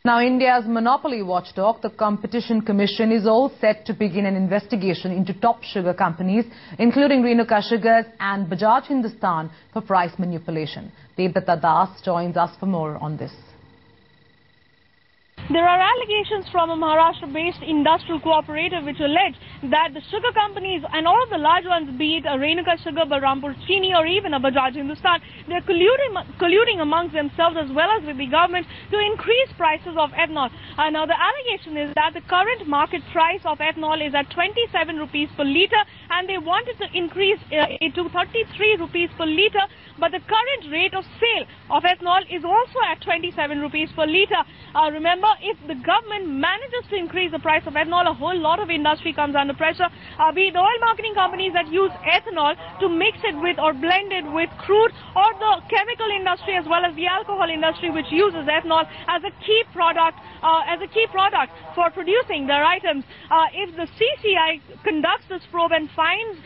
Now, India's monopoly watchdog, the Competition Commission, is all set to begin an investigation into top sugar companies, including Renuka Sugars and Bajaj Hindustan, for price manipulation. Devdatta Das joins us for more on this. There are allegations from a Maharashtra-based industrial cooperative which allege that the sugar companies and all of the large ones, be it a Renuka Sugar, Balrampur Chini or even a Bajaj Hindustan, they are colluding amongst themselves as well as with the government to increase prices of ethanol. Now the allegation is that the current market price of ethanol is at 27 rupees per litre and they wanted to increase it to 33 rupees per litre, but the current rate of sale of ethanol is also at 27 rupees per litre. Remember, if the government manages to increase the price of ethanol, a whole lot of industry comes under pressure, be it the oil marketing companies that use ethanol to mix it with or blend it with crude, or the chemical industry as well as the alcohol industry which uses ethanol as a key product for producing their items. If the CCI conducts this probe and finds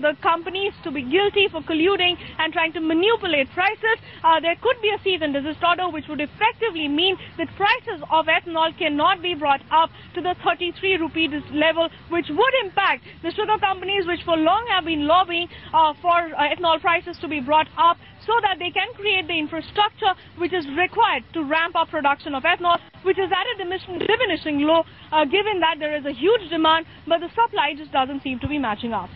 the companies to be guilty for colluding and trying to manipulate prices, there could be a cease and desist order which would effectively mean that prices of ethanol cannot be brought up to the 33 rupee level, which would impact the sugar companies which for long have been lobbying for ethanol prices to be brought up so that they can create the infrastructure which is required to ramp up production of ethanol, which is at a diminishing low given that there is a huge demand but the supply just doesn't seem to be matching up.